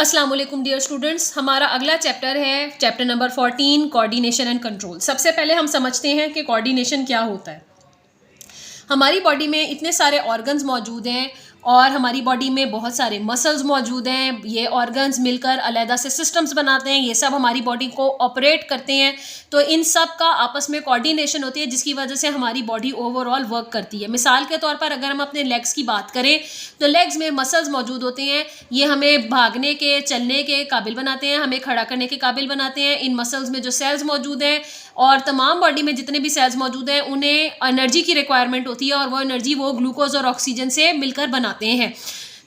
अस्सलाम वालेकुम dear students, हमारा अगला चैप्टर है chapter number 14 coordination and control. सबसे पहले हम समझते हैं कि कोऑर्डिनेशन क्या होता है। हमारी बॉडी में इतने सारे ऑर्गन्स मौजूद हैं और हमारी बॉडी में बहुत सारे मसल्स मौजूद हैं। ये ऑर्गन्स मिलकर अलग से सिस्टम्स बनाते हैं, ये सब हमारी बॉडी को ऑपरेट करते हैं। तो इन सब का आपस में कोऑर्डिनेशन होती है जिसकी वजह से हमारी बॉडी ओवरऑल वर्क करती है। मिसाल के तौर पर अगर हम अपने लेग्स की बात करें तो लेग्स में मसल्स मौजूद होते हैं। ये हमें भागने के, चलने के काबिल बनाते हैं, हमें खड़ा करने के काबिल बनाते हैं। इन मसल्स में जो सेल्स मौजूद हैं और तमाम बॉडी में जितने भी सेल्स मौजूद हैं उन्हें एनर्जी की रिक्वायरमेंट होती है और वो एनर्जी वो ग्लूकोज और ऑक्सीजन से मिलकर बनाते हैं।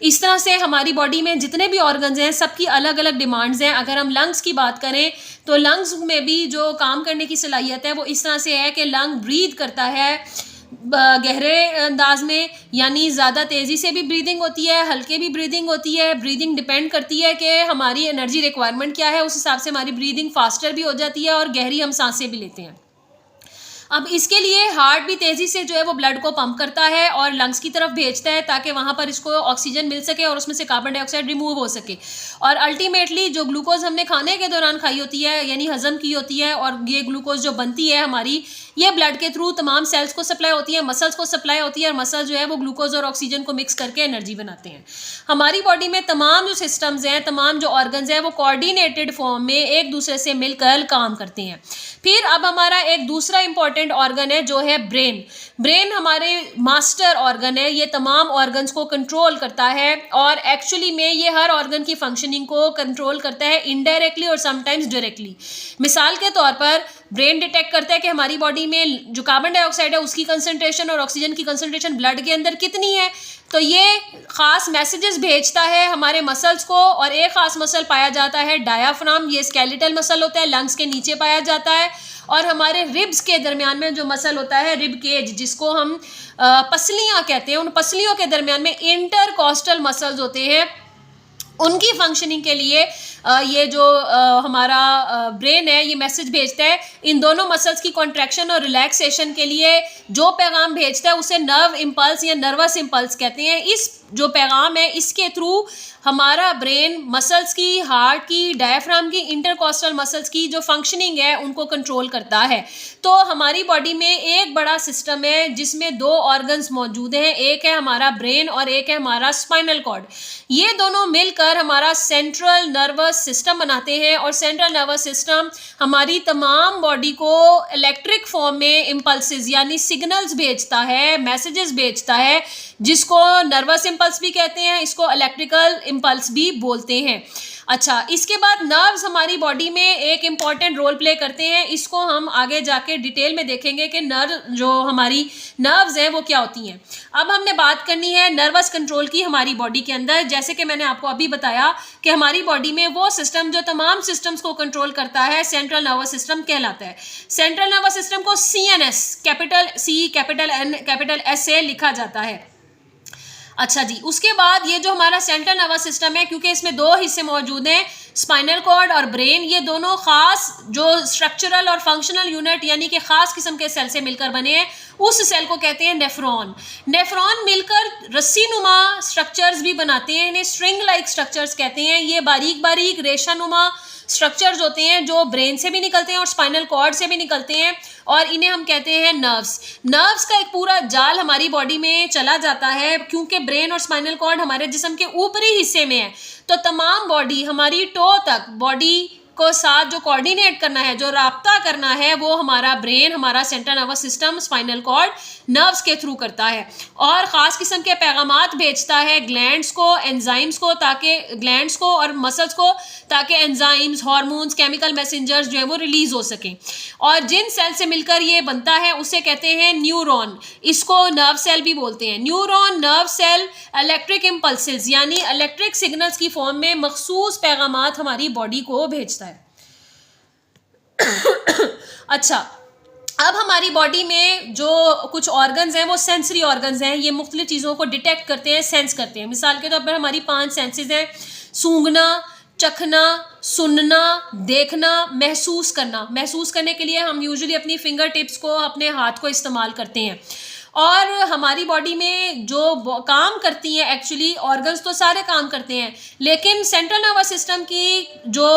इस तरह से हमारी बॉडी में जितने भी ऑर्गन्स हैं सबकी अलग अलग डिमांड्स हैं। अगर हम लंग्स की बात करें तो लंग्स में भी जो काम करने की सलाहियत है वो इस तरह से है कि लंग ब्रीथ करता है गहरे अंदाज में, यानी ज़्यादा तेज़ी से भी ब्रीदिंग होती है, हल्के भी ब्रीदिंग होती है। ब्रीदिंग डिपेंड करती है कि हमारी एनर्जी रिक्वायरमेंट क्या है, उस हिसाब से हमारी ब्रीदिंग फास्टर भी हो जाती है और गहरी हम सांसें भी लेते हैं। अब इसके लिए हार्ट भी तेज़ी से जो है वो ब्लड को पंप करता है और लंग्स की तरफ भेजता है ताकि वहाँ पर इसको ऑक्सीजन मिल सके और उसमें से कार्बन डाइऑक्साइड रिमूव हो सके। और अल्टीमेटली जो ग्लूकोज हमने खाने के दौरान खाई होती है यानी हज़म की होती है और ये ग्लूकोज जो बनती है हमारी, ये ब्लड के थ्रू तमाम सेल्स को सप्लाई होती है, मसल्स को सप्लाई होती है और मसल जो है वो ग्लूकोज और ऑक्सीजन को मिक्स करके एनर्जी बनाते हैं। हमारी बॉडी में तमाम जो सिस्टम्स हैं, तमाम जो ऑर्गन्स हैं वो कोऑर्डिनेटेड फॉर्म में एक दूसरे से मिलकर काम करते हैं। फिर अब हमारा एक दूसरा इंपॉर्टेंट ऑर्गन है जो है ब्रेन। ब्रेन हमारे मास्टर ऑर्गन है, ये तमाम ऑर्गन्स को कंट्रोल करता है और एक्चुअली में ये हर ऑर्गन की फंक्शनिंग को कंट्रोल करता है इनडायरेक्टली और समटाइम्स डायरेक्टली। मिसाल के तौर पर ब्रेन डिटेक्ट करता है कि हमारी बॉडी में जो कार्बन डाइऑक्साइड है उसकी कंसंट्रेशन और ऑक्सीजन की कंसंट्रेशन ब्लड के अंदर कितनी है, तो ये ख़ास मैसेजेस भेजता है हमारे मसल्स को। और एक ख़ास मसल पाया जाता है डायाफ्राम, ये स्केलेटल मसल होता है, लंग्स के नीचे पाया जाता है। और हमारे रिब्स के दरमियान में जो मसल होता है रिब केज, जिसको हम पसलियाँ कहते हैं, उन पसलियों के दरमियान में इंटरकॉस्टल मसल्स होते हैं। उनकी फंक्शनिंग के लिए ये जो हमारा ब्रेन है ये मैसेज भेजता है। इन दोनों मसल्स की कॉन्ट्रैक्शन और रिलैक्सेशन के लिए जो पैगाम भेजता है उसे नर्व इम्पल्स या नर्वस इम्पल्स कहते हैं। इस जो पैगाम है इसके थ्रू हमारा ब्रेन मसल्स की, हार्ट की, डायफ्राम की, इंटरकॉस्टल मसल्स की जो फंक्शनिंग है उनको कंट्रोल करता है। तो हमारी बॉडी में एक बड़ा सिस्टम है जिसमें दो ऑर्गन्स मौजूद हैं, एक है हमारा ब्रेन और एक है हमारा स्पाइनल कॉर्ड। ये दोनों मिलकर हमारा सेंट्रल नर्वस सिस्टम बनाते हैं और सेंट्रल नर्वस सिस्टम हमारी तमाम बॉडी को इलेक्ट्रिक फॉर्म में इम्पल्सेस यानी सिग्नल्स भेजता है, मैसेजेस भेजता है, जिसको नर्वस इम्पल्स भी कहते हैं, इसको इलेक्ट्रिकल इम्पल्स भी बोलते हैं। अच्छा, इसके बाद नर्व्स हमारी बॉडी में एक इम्पॉर्टेंट रोल प्ले करते हैं। इसको हम आगे जाके डिटेल में देखेंगे कि जो हमारी नर्व्स हैं वो क्या होती हैं। अब हमने बात करनी है नर्वस कंट्रोल की हमारी बॉडी के अंदर। जैसे कि मैंने आपको अभी बताया कि हमारी बॉडी में वो सिस्टम जो तमाम सिस्टम्स को कंट्रोल करता है सेंट्रल नर्वस सिस्टम कहलाता है। सेंट्रल नर्वस सिस्टम को CNS, capital C capital N capital S से लिखा जाता है। अच्छा जी, उसके बाद ये जो हमारा सेंट्रल नर्वस सिस्टम है, क्योंकि इसमें दो हिस्से मौजूद हैं, स्पाइनल कॉर्ड और ब्रेन, ये दोनों खास जो स्ट्रक्चरल और फंक्शनल यूनिट यानी कि खास किस्म के सेल से मिलकर बने हैं, उस सेल को कहते हैं नेफ्रॉन। नेफ्रॉन मिलकर रस्सी नुमा स्ट्रक्चर्स भी बनाते हैं, इन्हें स्ट्रिंग लाइक स्ट्रक्चर्स कहते हैं। ये बारीक बारीक रेशा नुमा स्ट्रक्चर्स होते हैं जो ब्रेन से भी निकलते हैं और स्पाइनल कॉर्ड से भी निकलते हैं और इन्हें हम कहते हैं नर्व्स। नर्व्स का एक पूरा जाल हमारी बॉडी में चला जाता है क्योंकि ब्रेन और स्पाइनल कॉर्ड हमारे जिस्म के ऊपरी हिस्से में है। तो तमाम बॉडी हमारी टो तक बॉडी को साथ जो कोऑर्डिनेट करना है, जो राब्ता करना है, वो हमारा ब्रेन, हमारा central nervous system, spinal cord nerves के थ्रू करता है और ख़ास किस्म के पैगामात भेजता है ग्लैंड्स को, एंजाइम्स को, ताकि ग्लैंड्स को और मसल्स को, ताकि एंजाइम्स, हार्मोन्स, केमिकल मैसेंजर्स जो है वो रिलीज हो सकें। और जिन सेल से मिलकर ये बनता है उसे कहते हैं न्यूरॉन। इसको नर्व सेल भी बोलते हैं। Neuron, nerve cell electric impulses यानी इलेक्ट्रिक सिग्नल्स की फॉर्म में मखसूस पैगामात हमारी बॉडी को भेजता है। अच्छा, अब हमारी बॉडी में जो कुछ ऑर्गन्स हैं वो सेंसरी ऑर्गन्स हैं, ये मुख्तलिफ चीज़ों को डिटेक्ट करते हैं, सेंस करते हैं। मिसाल के तौर पर हमारी 5 सेंसेस हैं: सूंघना, चखना, सुनना, देखना, महसूस करना। महसूस करने के लिए हम यूजुअली अपनी फिंगर टिप्स को, अपने हाथ को इस्तेमाल करते हैं। और हमारी बॉडी में जो काम करती हैं एक्चुअली ऑर्गन्स तो सारे काम करते हैं, लेकिन सेंट्रल नर्वस सिस्टम की जो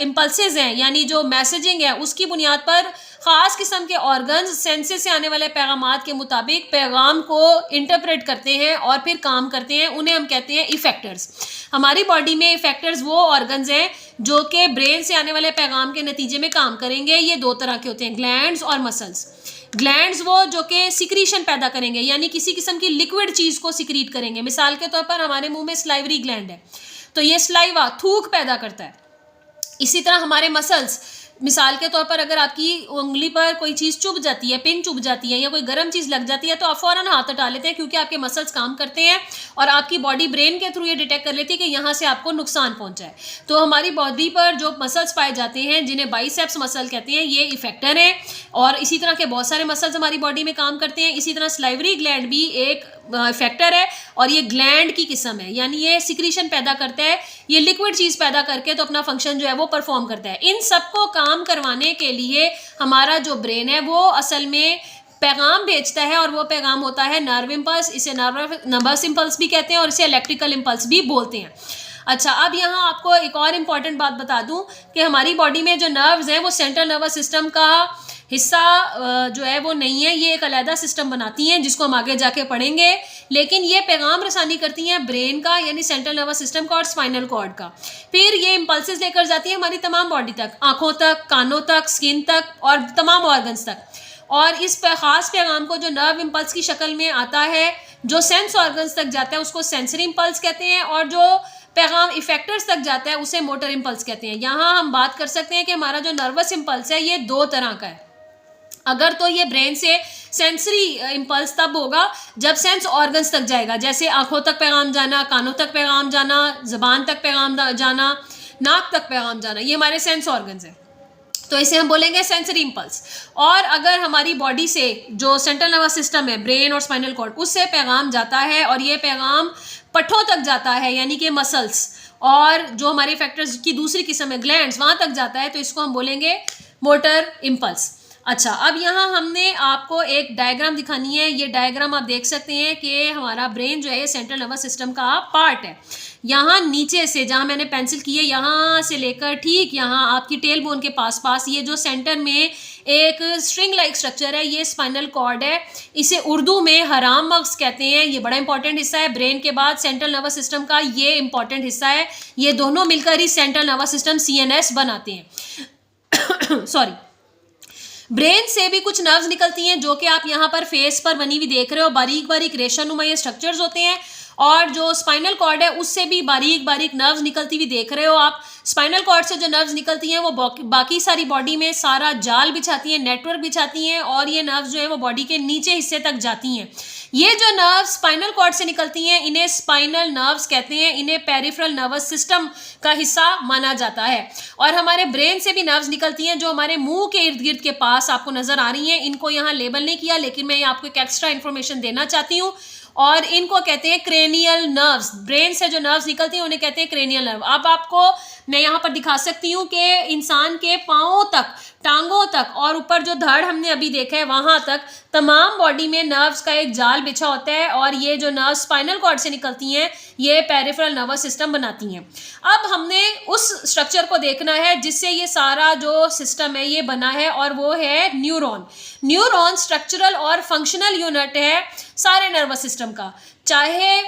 इम्पल्सेस हैं यानी जो मैसेजिंग है उसकी बुनियाद पर ख़ास किस्म के ऑर्गन्स सेंसेस से आने वाले पैगामात के मुताबिक पैगाम को इंटरप्रेट करते हैं और फिर काम करते हैं। उन्हें हम कहते हैं इफेक्टर्स। हमारी बॉडी में इफेक्टर्स वो ऑर्गन्स हैं जो कि ब्रेन से आने वाले पैगाम के नतीजे में काम करेंगे। ये दो तरह के होते हैं, ग्लैंड्स और मसल्स। ग्लैंड्स वो जो कि सिक्रीशन पैदा करेंगे यानी किसी किस्म की लिक्विड चीज़ को सिक्रीट करेंगे। मिसाल के तौर पर हमारे मुंह में स्लाइवरी ग्लैंड है तो ये स्लाइवा थूक पैदा करता है। इसी तरह हमारे मसल्स, मिसाल के तौर पर अगर आपकी उंगली पर कोई चीज़ चुभ जाती है, पिन चुभ जाती है या कोई गर्म चीज़ लग जाती है तो आप फ़ौरन हाथ हटा लेते हैं क्योंकि आपके मसल्स काम करते हैं और आपकी बॉडी ब्रेन के थ्रू ये डिटेक्ट कर लेती है कि यहाँ से आपको नुकसान पहुँचा है। तो हमारी बॉडी पर जो मसल्स पाए जाते हैं जिन्हें बाइसेप्स मसल कहते हैं ये इफेक्टर हैं और इसी तरह के बहुत सारे मसल्स हमारी बॉडी में काम करते हैं। इसी तरह स्लाइवरी ग्लैंड भी एक इफेक्टर है और ये ग्लैंड की किस्म है यानी ये सिक्रीशन पैदा करता है, ये लिक्विड चीज़ पैदा करके तो अपना फंक्शन जो है वो परफॉर्म करता है। इन सबको काम करवाने के लिए हमारा जो ब्रेन है वो असल में पैगाम भेजता है और वो पैगाम होता है नर्व इम्पल्स। इसे नर्वस इम्पल्स भी कहते हैं और इसे इलेक्ट्रिकल इम्पल्स भी बोलते हैं। अच्छा, अब यहाँ आपको एक और इम्पॉर्टेंट बात बता दूँ कि हमारी बॉडी में जो नर्व्स हैं वो सेंट्रल नर्वस सिस्टम का हिस्सा जो है वो नहीं है, ये एक अलहदा सिस्टम बनाती हैं जिसको हम आगे जाके पढ़ेंगे। लेकिन ये पैगाम रसानी करती हैं ब्रेन का यानी सेंट्रल नर्वस सिस्टम का और स्पाइनल कॉर्ड का। फिर ये इम्पल्सेस लेकर जाती हैं हमारी तमाम बॉडी तक, आँखों तक, कानों तक, स्किन तक और तमाम ऑर्गन्स तक। और इस ख़ास पैगाम को जो नर्व इम्पल्स की शक्ल में आता है जो सेंस ऑर्गन्स तक जाता है उसको सेंसरी इम्पल्स कहते हैं और जो पैगाम इफेक्टर्स तक जाता है उसे मोटर इम्पल्स कहते हैं। यहाँ हम बात कर सकते हैं कि हमारा जो नर्वस इम्पल्स है ये दो तरह का है। अगर तो ये ब्रेन से सेंसरी इम्पल्स तब होगा जब सेंस ऑर्गन्स तक जाएगा, जैसे आंखों तक पैगाम जाना, कानों तक पैगाम जाना, ज़बान तक पैगाम जाना, नाक तक पैगाम जाना, ये हमारे सेंस ऑर्गन्स हैं तो इसे हम बोलेंगे सेंसरी इम्पल्स। और अगर हमारी बॉडी से जो सेंट्रल नर्वस सिस्टम है ब्रेन और स्पाइनल कॉर्ड उससे पैगाम जाता है और ये पैगाम पट्ठों तक जाता है यानी कि मसल्स और जो हमारे फैक्टर्स की दूसरी किस्म है ग्लैंड्स वहाँ तक जाता है तो इसको हम बोलेंगे मोटर इम्पल्स। अच्छा, अब यहाँ हमने आपको एक डायग्राम दिखानी है। ये डायग्राम आप देख सकते हैं कि हमारा ब्रेन जो है ये सेंट्रल नर्वस सिस्टम का पार्ट है। यहाँ नीचे से जहाँ मैंने पेंसिल की है यहाँ से लेकर ठीक यहाँ आपकी टेल बोन के पास ये जो सेंटर में एक स्ट्रिंग लाइक स्ट्रक्चर है ये स्पाइनल कॉर्ड है। इसे उर्दू में हराम मग़ज़ कहते हैं। ये बड़ा इंपॉर्टेंट हिस्सा है ब्रेन के बाद सेंट्रल नर्वस सिस्टम का, ये इंपॉर्टेंट हिस्सा है। ये दोनों मिलकर ही सेंट्रल नर्वस सिस्टम CNS बनाते हैं। सॉरी, ब्रेन से भी कुछ नर्व्स निकलती हैं जो कि आप यहाँ पर फेस पर बनी हुई देख रहे हो, बारीक बारीक रेशा ये स्ट्रक्चर्स होते हैं। और जो स्पाइनल कॉर्ड है उससे भी बारीक बारीक नर्व्स निकलती हुई देख रहे हो आप। स्पाइनल कॉर्ड से जो नर्व्स निकलती हैं वो बाकी सारी बॉडी में सारा जाल बिछाती हैं, नेटवर्क बिछाती हैं और ये नर्व्स जो है वो बॉडी के नीचे हिस्से तक जाती हैं। ये जो नर्व्स स्पाइनल कॉर्ड से निकलती हैं इन्हें स्पाइनल नर्व्स कहते हैं। इन्हें पेरिफेरल नर्वस सिस्टम का हिस्सा माना जाता है। और हमारे ब्रेन से भी नर्व्स निकलती हैं जो हमारे मुंह के इर्द गिर्द के पास आपको नजर आ रही हैं। इनको यहाँ लेबल नहीं किया लेकिन मैं आपको एक एक्स्ट्रा इन्फॉर्मेशन देना चाहती हूँ और इनको कहते हैं क्रेनियल नर्व्स। ब्रेन से जो नर्व्स निकलती हैं उन्हें कहते हैं क्रेनियल नर्व। अब आपको मैं यहाँ पर दिखा सकती हूँ कि इंसान के पाँवों तक, टांगों तक और ऊपर जो धड़ हमने अभी देखा है वहाँ तक तमाम बॉडी में नर्व्स का एक जाल बिछा होता है और ये जो नर्व्स स्पाइनल कॉर्ड से निकलती हैं ये पेरिफेरल नर्वस सिस्टम बनाती हैं। अब हमने उस स्ट्रक्चर को देखना है जिससे ये सारा जो सिस्टम है ये बना है और वो है न्यूरॉन। न्यूरॉन स्ट्रक्चरल और फंक्शनल यूनिट है सारे नर्वस सिस्टम का, चाहे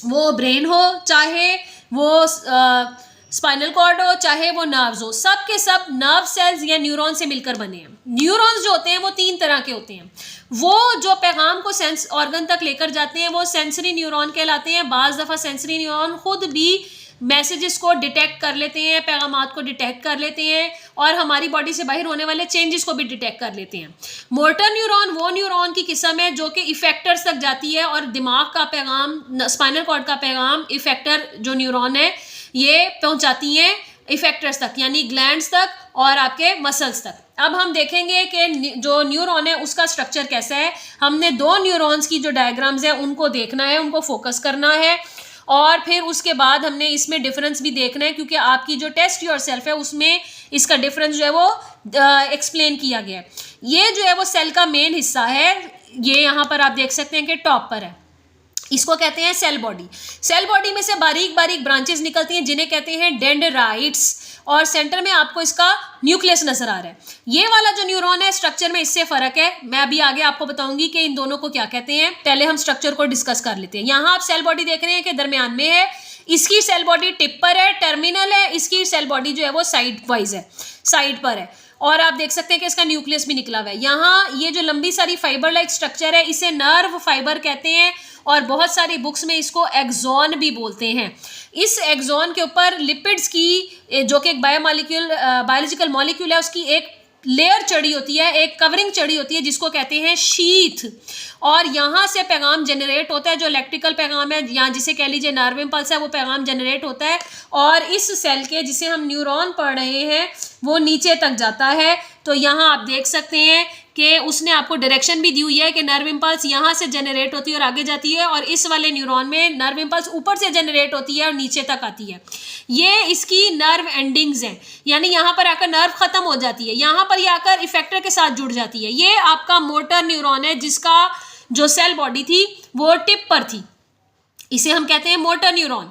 वो ब्रेन हो, चाहे वो स्पाइनल कॉर्ड हो, चाहे वो नर्व्स हो, सब के सब नर्व सेल्स या न्यूरॉन से मिलकर बने हैं। न्यूरॉन्स जो होते हैं वो 3 तरह के होते हैं। वो जो पैगाम को सेंस ऑर्गन तक लेकर जाते हैं वो सेंसरी न्यूरॉन कहलाते हैं। बाज़ दफ़ा सेंसरी न्यूरॉन खुद भी मैसेजेस को डिटेक्ट कर लेते हैं, पैगामात को डिटेक्ट कर लेते हैं और हमारी बॉडी से बाहर होने वाले चेंजेस को भी डिटेक्ट कर लेते हैं। मोटर न्यूरॉन वो न्यूरॉन की किस्म है जो कि इफेक्टर्स तक जाती है और दिमाग का पैगाम, स्पाइनल कॉर्ड का पैगाम इफेक्टर जो न्यूरॉन है ये पहुंचाती हैं इफेक्टर्स तक यानी ग्लैंड्स तक और आपके मसल्स तक। अब हम देखेंगे कि जो न्यूरॉन है उसका स्ट्रक्चर कैसा है। हमने 2 न्यूरॉन्स की जो डायग्राम्स है उनको देखना है, उनको फोकस करना है और फिर उसके बाद हमने इसमें डिफरेंस भी देखना है क्योंकि आपकी जो टेस्ट योरसेल्फ है उसमें इसका डिफरेंस जो है वो एक्सप्लेन किया गया है। ये जो है वो सेल का मेन हिस्सा है। ये यहाँ पर आप देख सकते हैं कि टॉप पर है, इसको कहते हैं सेल बॉडी। सेल बॉडी में से बारीक बारीक ब्रांचेस निकलती हैं जिन्हें कहते हैं डेंड्राइट्स, और सेंटर में आपको इसका न्यूक्लियस नजर आ रहा है। ये वाला जो न्यूरॉन है स्ट्रक्चर में इससे फर्क है, मैं अभी आगे आपको बताऊंगी कि इन दोनों को क्या कहते हैं। पहले हम स्ट्रक्चर को डिस्कस कर लेते हैं। यहाँ आप सेल बॉडी देख रहे हैं कि दरमियान में है, इसकी सेल बॉडी टिप पर है, टर्मिनल है, इसकी सेल बॉडी जो है वो साइड वाइज है, साइड पर है, और आप देख सकते हैं कि इसका न्यूक्लियस भी निकला हुआ है। यहाँ ये जो लंबी सारी फाइबर लाइक स्ट्रक्चर है इसे नर्व फाइबर कहते हैं, और बहुत सारी बुक्स में इसको एक्सॉन भी बोलते हैं। इस एक्सॉन के ऊपर लिपिड्स की, जो कि एक बायोलॉजिकल मॉलिक्यूल है, उसकी एक लेयर चढ़ी होती है, एक कवरिंग चढ़ी होती है जिसको कहते हैं शीथ, और यहाँ से पैगाम जनरेट होता है, जो इलेक्ट्रिकल पैगाम है, यहाँ जिसे कह लीजिए नर्व इम्पल्स है, वो पैगाम जनरेट होता है, और इस सेल के जिसे हम न्यूरॉन पढ़ रहे हैं वो नीचे तक जाता है। तो यहाँ आप देख सकते हैं कि उसने आपको डायरेक्शन भी दी हुई है कि नर्व इम्पल्स यहाँ से जनरेट होती है और आगे जाती है, और इस वाले न्यूरॉन में नर्व इम्पल्स ऊपर से जनरेट होती है और नीचे तक आती है। ये इसकी नर्व एंडिंग्स हैं, यानी यहाँ पर आकर नर्व खत्म हो जाती है, यहाँ पर ये आकर इफेक्टर के साथ जुड़ जाती है। ये आपका मोटर न्यूरॉन है जिसका जो सेल बॉडी थी वो टिप पर थी, इसे हम कहते हैं मोटर न्यूरॉन।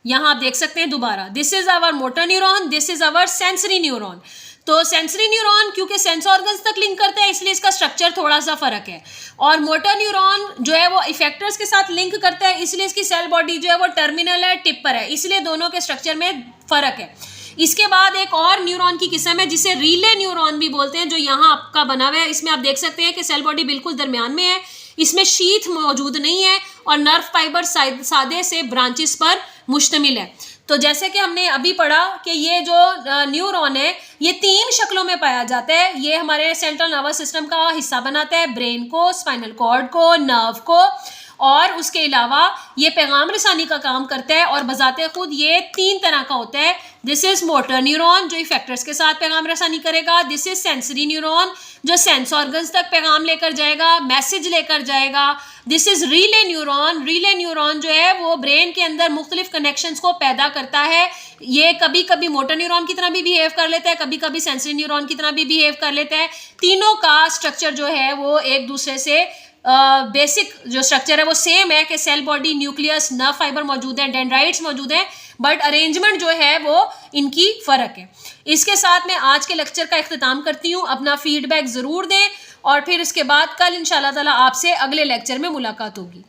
यहाँ आप देख सकते हैं दोबारा, this is our motor neuron, this is our sensory neuron. तो सेंसरी न्यूरॉन क्योंकि सेंस ऑर्गन्स तक लिंक करते हैं इसलिए इसका स्ट्रक्चर थोड़ा सा फर्क है, और मोटर न्यूरॉन जो है वो इफेक्टर्स के साथ लिंक करता है इसलिए इसकी सेल बॉडी जो है वो टर्मिनल है, टिप पर है, इसलिए दोनों के स्ट्रक्चर में फर्क है। इसके बाद एक और न्यूरॉन की किस्म है जिसे रिले न्यूरॉन भी बोलते हैं, जो यहाँ आपका बना हुआ है। इसमें आप देख सकते हैं कि सेल बॉडी बिल्कुल दरमियान में है, इसमें शीथ मौजूद नहीं है, और नर्व फाइबर सादे से ब्रांचेस पर मुश्तमिल है। तो जैसे कि हमने अभी पढ़ा कि ये जो न्यूरॉन है ये 3 शक्लों में पाया जाता है। ये हमारे सेंट्रल नर्वस सिस्टम का हिस्सा बनाता है, ब्रेन को, स्पाइनल कॉर्ड को, नर्व को, और उसके अलावा ये पैगाम रसानी का काम करता है, और बजाते खुद ये 3 तरह का होता है। दिस इज मोटर न्यूरॉन जो इफेक्टर्स के साथ पैगाम रसानी करेगा, दिस इज सेंसरी न्यूरॉन जो सेंस ऑर्गन्स तक पैगाम लेकर जाएगा, मैसेज लेकर जाएगा, this is relay neuron. Relay neuron जो है वो ब्रेन के अंदर मुख्तलिफ कनेक्शंस को पैदा करता है। ये कभी कभी मोटर न्यूरॉन की तरह भी बिहेव कर लेता है, कभी कभी सेंसरी न्यूरॉन की तरह भी बिहेव कर लेता है। तीनों का स्ट्रक्चर जो है वो एक दूसरे से बेसिक जो स्ट्रक्चर है वो सेम है कि cell body, nucleus, nerve fibre मौजूद है, डेंड्राइट्स मौजूद है, बट अरेंजमेंट जो है वो इनकी फ़र्क है। इसके साथ मैं आज के लेक्चर का इख्तिताम करती हूँ। अपना फीडबैक ज़रूर दें, और फिर इसके बाद कल इंशाल्लाह ताला आपसे अगले लेक्चर में मुलाकात होगी।